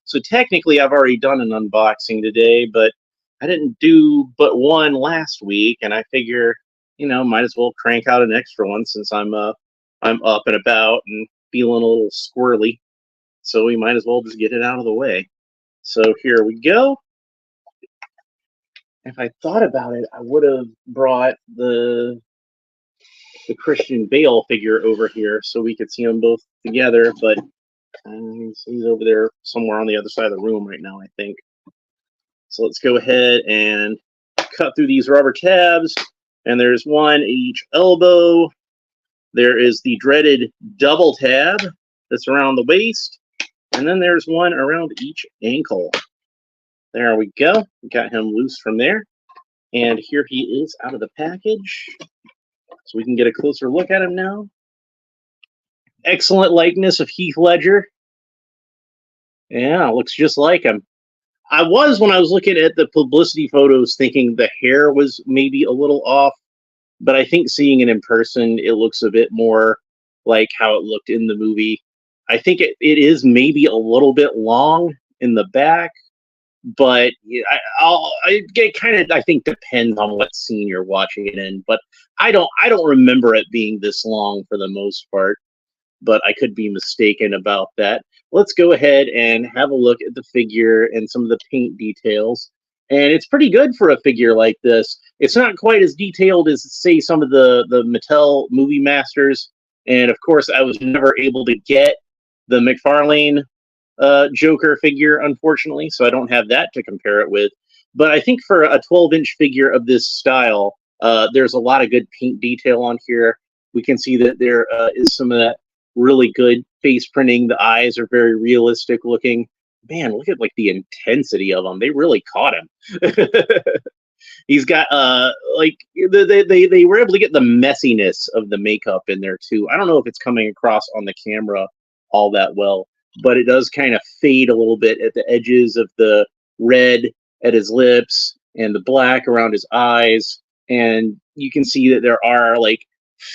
So technically, I've already done an unboxing today, but I didn't do but one last week, and I figure, might as well crank out an extra one since I'm up and about and feeling a little squirrely. So we might as well just get it out of the way. So here we go. If I thought about it, I would have brought the Christian Bale figure over here so we could see them both together, but he's over there somewhere on the other side of the room right now, I think. So let's go ahead and cut through these rubber tabs, and there's one at each elbow. There is the dreaded double tab that's around the waist, and then there's one around each ankle. There we go. We got him loose from there, and here he is out of the package. So we can get a closer look at him now. Excellent likeness of Heath Ledger. Yeah, looks just like him. When I was looking at the publicity photos, thinking the hair was maybe a little off, but I think seeing it in person, it looks a bit more like how it looked in the movie. I think it is maybe a little bit long in the back, but it kind of, I think, depends on what scene you're watching it in. But I don't remember it being this long for the most part, but I could be mistaken about that. Let's go ahead and have a look at the figure and some of the paint details. And it's pretty good for a figure like this. It's not quite as detailed as, say, some of the Mattel Movie Masters. And of course, I was never able to get the McFarlane Joker figure, unfortunately, so I don't have that to compare it with. But I think for a 12-inch figure of this style, there's a lot of good paint detail on here. We can see that there is some of that really good face printing. The eyes are very realistic looking. Man, look at the intensity of them. They really caught him. He's got they were able to get the messiness of the makeup in there too. I don't know if it's coming across on the camera all that well, but it does kind of fade a little bit at the edges of the red at his lips and the black around his eyes. And you can see that there are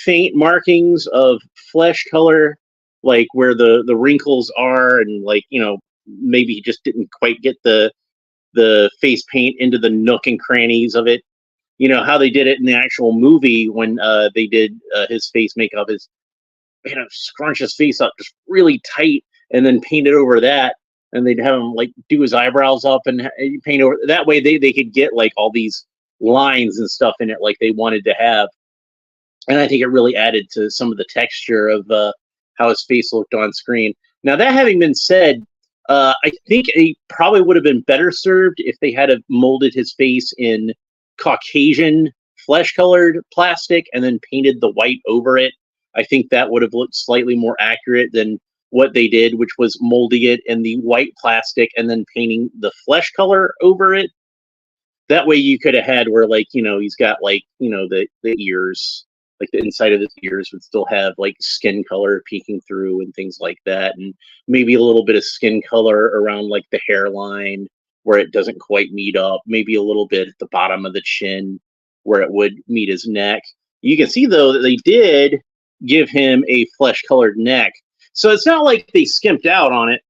faint markings of flesh color, like where the wrinkles are, and maybe he just didn't quite get the face paint into the nook and crannies of it. You know how they did it in the actual movie when they did his face makeup is scrunch his face up just really tight and then paint it over that, and they'd have him do his eyebrows up and paint over that way they could get all these lines and stuff in it like they wanted to have. And I think it really added to some of the texture of how his face looked on screen. Now, that having been said, I think he probably would have been better served if they had molded his face in Caucasian flesh-colored plastic and then painted the white over it. I think that would have looked slightly more accurate than what they did, which was molding it in the white plastic and then painting the flesh color over it. That way you could have had where he's got the ears, the inside of his ears would still have skin color peeking through and things like that, and maybe a little bit of skin color around the hairline where it doesn't quite meet up, maybe a little bit at the bottom of the chin where it would meet his neck. You can see though that they did give him a flesh colored neck, so it's not like they skimped out on it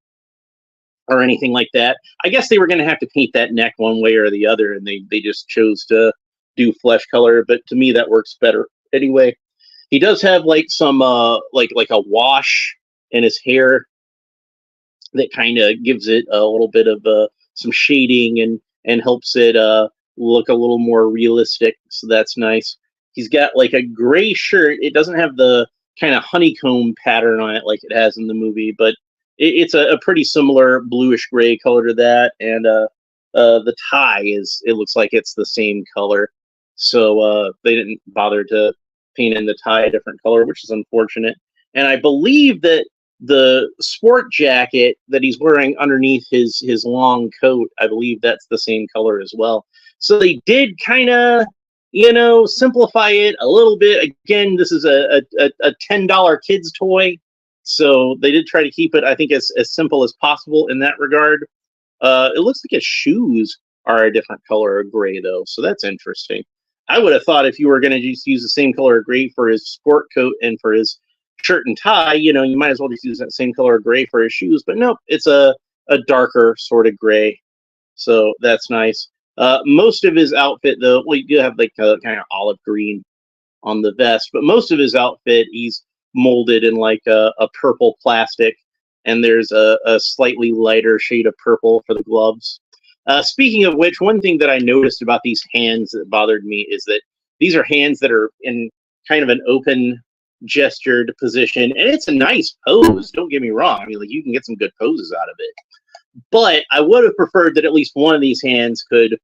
or anything like that. I guess they were going to have to paint that neck one way or the other, and they just chose to do flesh color, but to me that works better anyway. He does have some like a wash in his hair that kind of gives it a little bit of some shading and helps it look a little more realistic, so that's nice. He's got a gray shirt. It doesn't have the kind of honeycomb pattern on it like it has in the movie, but it's a pretty similar bluish gray color to that, and the tie it looks like it's the same color, so they didn't bother to paint in the tie a different color, which is unfortunate. And I believe that the sport jacket that he's wearing underneath his long coat, I believe that's the same color as well. So they did kind of simplify it a little bit. Again, this is a $10 kids toy, so they did try to keep it, I think, as simple as possible in that regard. It looks like his shoes are a different color of gray, though, so that's interesting. I would have thought if you were going to just use the same color of gray for his sport coat and for his shirt and tie, you might as well just use that same color of gray for his shoes. But nope, it's a a darker sort of gray. So that's nice. Most of his outfit, though, well, you do have like a kind of olive green on the vest, but most of his outfit, he's molded in like a purple plastic, and there's a slightly lighter shade of purple for the gloves. Speaking of which, one thing that I noticed about these hands that bothered me is that these are hands that are in kind of an open gestured position, and it's a nice pose. Don't get me wrong. I mean, like, you can get some good poses out of it. But I would have preferred that at least one of these hands could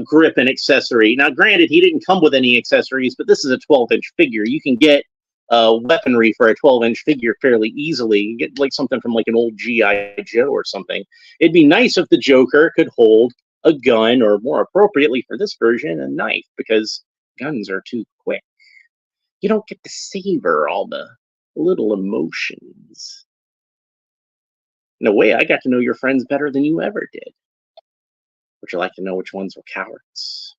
grip an accessory. Now, granted, he didn't come with any accessories, but this is a 12-inch figure. You can get weaponry for a 12-inch figure fairly easily. You get like something from like an old G.I. Joe or something. It'd be nice if the Joker could hold a gun, or more appropriately for this version, a knife, because guns are too quick. You don't get to savor all the little emotions. In a way, I got to know your friends better than you ever did. Would you like to know which ones were cowards?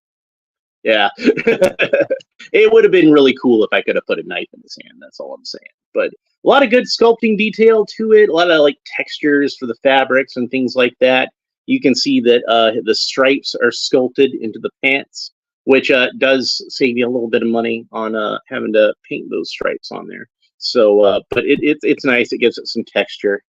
Yeah. It would have been really cool if I could have put a knife in his hand. That's all I'm saying. But a lot of good sculpting detail to it. A lot of like textures for the fabrics and things like that. You can see that the stripes are sculpted into the pants, which does save you a little bit of money on having to paint those stripes on there. So, but it's nice. It gives it some texture.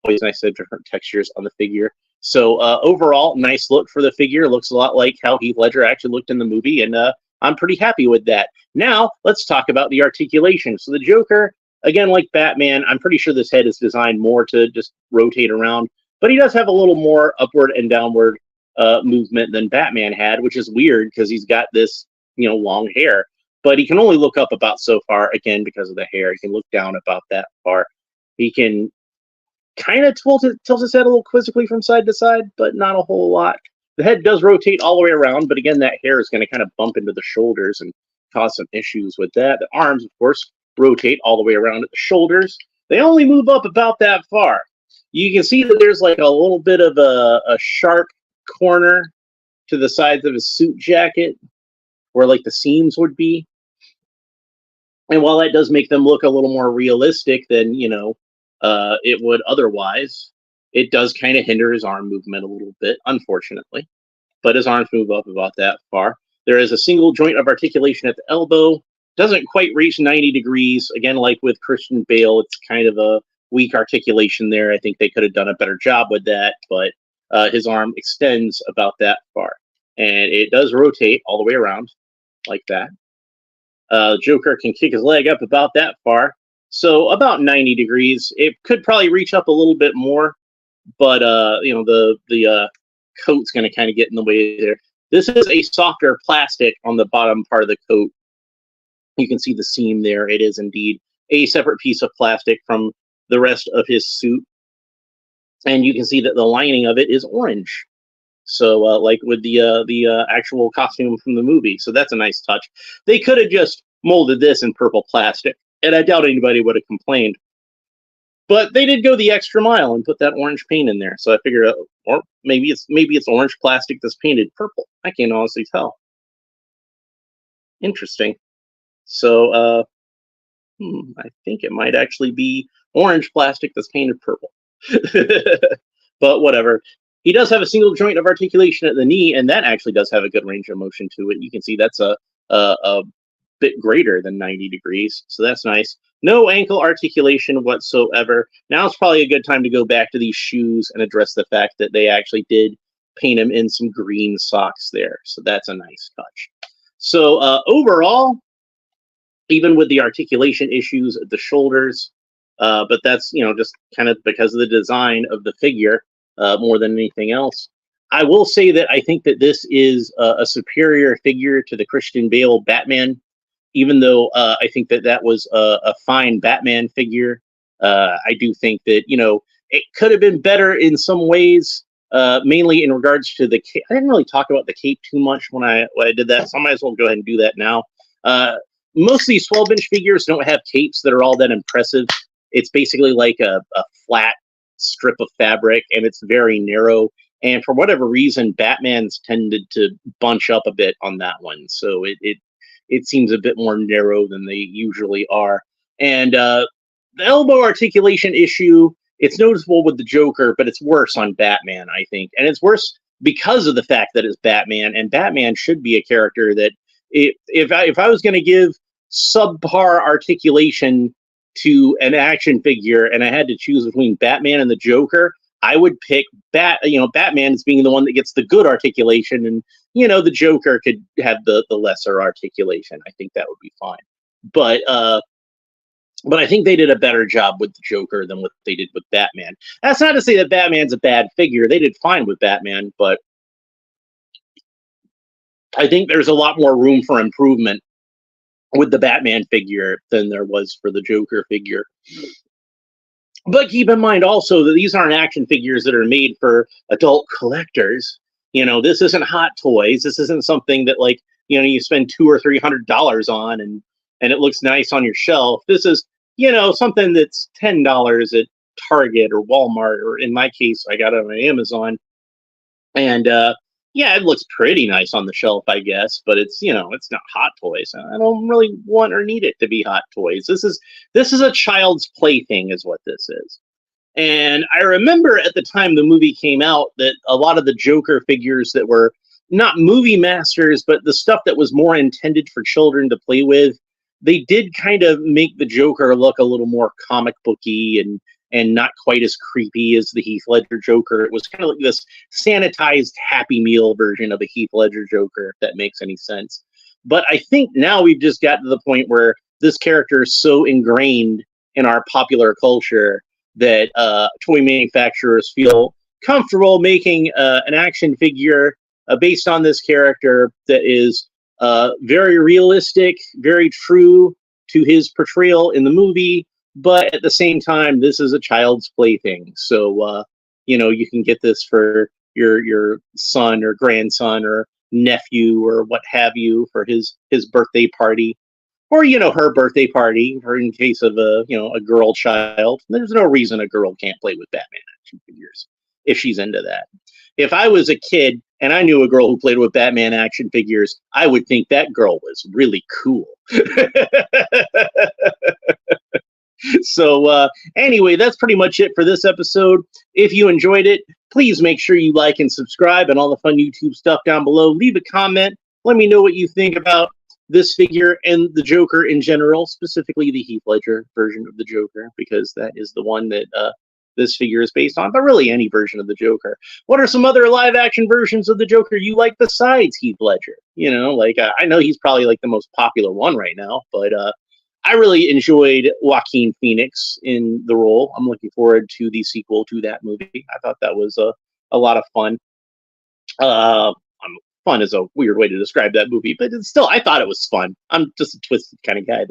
Always nice to have different textures on the figure. So overall, nice look for the figure. Looks a lot like how Heath Ledger actually looked in the movie, and I'm pretty happy with that. Now, let's talk about the articulation. So the Joker, again, like Batman, I'm pretty sure this head is designed more to just rotate around, but he does have a little more upward and downward movement than Batman had, which is weird because he's got this, long hair. But he can only look up about so far, again, because of the hair. He can look down about that far. He can kind of tilts his head a little quizzically from side to side, but not a whole lot. The head does rotate all the way around, but again, that hair is going to kind of bump into the shoulders and cause some issues with that. The arms, of course, rotate all the way around at the shoulders. They only move up about that far. You can see that there's like a little bit of a sharp corner to the sides of his suit jacket where like the seams would be. And while that does make them look a little more realistic than, it would otherwise, it does kind of hinder his arm movement a little bit, unfortunately. But his arms move up about that far. There is a single joint of articulation at the elbow. Doesn't quite reach 90 degrees. Again, like with Christian Bale, it's kind of a weak articulation there. I think they could have done a better job with that, but his arm extends about that far. And it does rotate all the way around like that. Joker can kick his leg up about that far. So about 90 degrees. It could probably reach up a little bit more, but the coat's going to kind of get in the way there. This is a softer plastic on the bottom part of the coat. You can see the seam there. It is indeed a separate piece of plastic from the rest of his suit. And you can see that the lining of it is orange. So like with the actual costume from the movie. So that's a nice touch. They could have just molded this in purple plastic, and I doubt anybody would have complained. But they did go the extra mile and put that orange paint in there. So I figured, or maybe it's orange plastic that's painted purple. I can't honestly tell. Interesting. So I think it might actually be orange plastic that's painted purple. But whatever. He does have a single joint of articulation at the knee, and that actually does have a good range of motion to it. You can see that's a bit greater than 90 degrees, so that's nice. No ankle articulation whatsoever. Now it's probably a good time to go back to these shoes and address the fact that they actually did paint him in some green socks there, so that's a nice touch. So overall, even with the articulation issues at the shoulders, but that's just kind of because of the design of the figure more than anything else. I will say that I think that this is a superior figure to the Christian Bale Batman, even though I think that was a fine Batman figure. I do think that it could have been better in some ways, mainly in regards to the cape. I didn't really talk about the cape too much when I did that, so I might as well go ahead and do that now. Most of these 12-inch figures don't have capes that are all that impressive. It's basically like a flat strip of fabric, and it's very narrow. And for whatever reason, Batman's tended to bunch up a bit on that one, so it seems a bit more narrow than they usually are. And the elbow articulation issue It's noticeable with the Joker, but it's worse on Batman, I think, and it's worse because of the fact that it's Batman, and Batman should be a character that if I was going to give subpar articulation to an action figure, and I had to choose between Batman and the Joker, I would pick Batman as being the one that gets the good articulation, and the Joker could have the lesser articulation. I think that would be fine, but I think they did a better job with the Joker than what they did with Batman. That's not to say that Batman's a bad figure. They did fine with Batman, but I think there's a lot more room for improvement with the Batman figure than there was for the Joker figure. But keep in mind also that these aren't action figures that are made for adult collectors. This isn't Hot Toys. This isn't something that you spend $200 or $300 on and it looks nice on your shelf. This is something that's $10 at Target or Walmart, or in my case, I got it on Amazon. And it looks pretty nice on the shelf, I guess, but it's it's not Hot Toys. I don't really want or need it to be Hot Toys. This is a child's plaything, is what this is. And I remember at the time the movie came out that a lot of the Joker figures that were not movie masters, but the stuff that was more intended for children to play with, they did kind of make the Joker look a little more comic booky and not quite as creepy as the Heath Ledger Joker. It was kind of like this sanitized Happy Meal version of a Heath Ledger Joker, if that makes any sense. But I think now we've just gotten to the point where this character is so ingrained in our popular culture that toy manufacturers feel comfortable making an action figure based on this character that is very realistic, very true to his portrayal in the movie, but at the same time, this is a child's plaything. So, you can get this for your son or grandson or nephew or what have you for his birthday party, or her birthday party, or in case of a girl child. There's no reason a girl can't play with Batman action figures if she's into that. If I was a kid and I knew a girl who played with Batman action figures, I would think that girl was really cool. So anyway, that's pretty much it for this episode. If you enjoyed it, please make sure you like and subscribe and all the fun YouTube stuff down below. Leave a comment. Let me know what you think about this figure and the Joker in general, specifically the Heath Ledger version of the Joker, because that is the one that this figure is based on, but really any version of the Joker. What are some other live action versions of the Joker you like besides Heath Ledger? I know he's probably the most popular one right now, but I really enjoyed Joaquin Phoenix in the role. I'm looking forward to the sequel to that movie. I thought that was a lot of fun. Fun is a weird way to describe that movie, but I thought it was fun. I'm just a twisted kind of guy,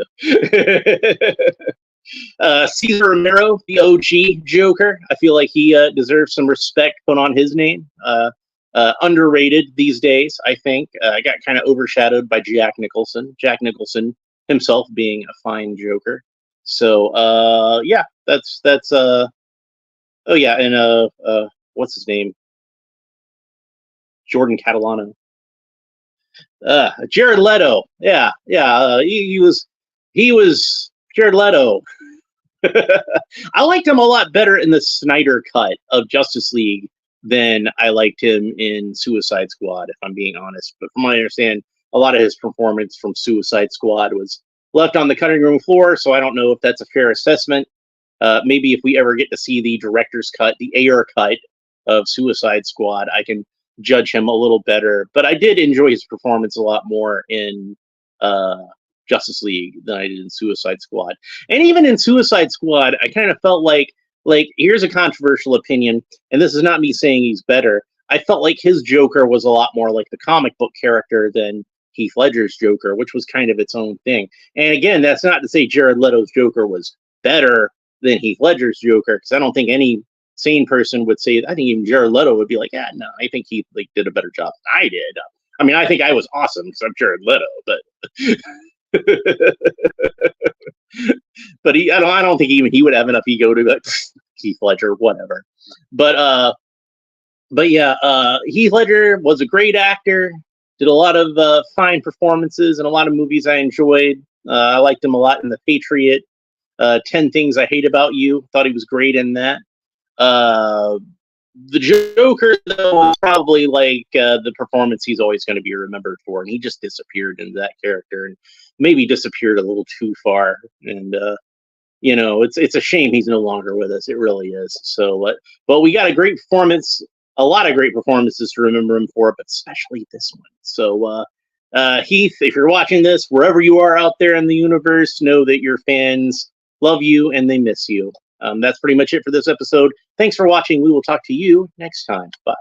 though. Cesar Romero, the OG Joker. I feel like he deserves some respect put on his name. Underrated these days, I think. Got kind of overshadowed by Jack Nicholson. Jack Nicholson himself being a fine Joker. So that's oh yeah, and what's his name? Jordan Catalano. Jared Leto. Yeah. He was Jared Leto. I liked him a lot better in the Snyder cut of Justice League than I liked him in Suicide Squad, if I'm being honest. But from what I understand, a lot of his performance from Suicide Squad was left on the cutting room floor, so I don't know if that's a fair assessment. Maybe if we ever get to see the director's cut, the Ayer cut of Suicide Squad, I can judge him a little better. But I did enjoy his performance a lot more in Justice League than I did in Suicide Squad. And even in Suicide Squad, I kind of felt like here's a controversial opinion, and this is not me saying he's better. I felt like his Joker was a lot more like the comic book character than Heath Ledger's Joker, which was kind of its own thing. And again, that's not to say Jared Leto's Joker was better than Heath Ledger's Joker, because I don't think any sane person would say. I think even Jared Leto would be like, "Yeah, no, I think Heath did a better job than I did." I mean, I think I was awesome because I'm Jared Leto, but but I don't think even he would have enough ego to be like Heath Ledger, whatever. But yeah, Heath Ledger was a great actor. Did a lot of fine performances in a lot of movies I enjoyed. I liked him a lot in The Patriot. 10 Things I Hate About You. Thought he was great in that. Uh, the Joker, though, is probably like the performance he's always going to be remembered for, and he just disappeared into that character, and maybe disappeared a little too far. And it's a shame he's no longer with us. It really is. So, but we got a great performance, a lot of great performances to remember him for, but especially this one. So, Heath, if you're watching this, wherever you are out there in the universe, know that your fans love you and they miss you. That's pretty much it for this episode. Thanks for watching. We will talk to you next time. Bye.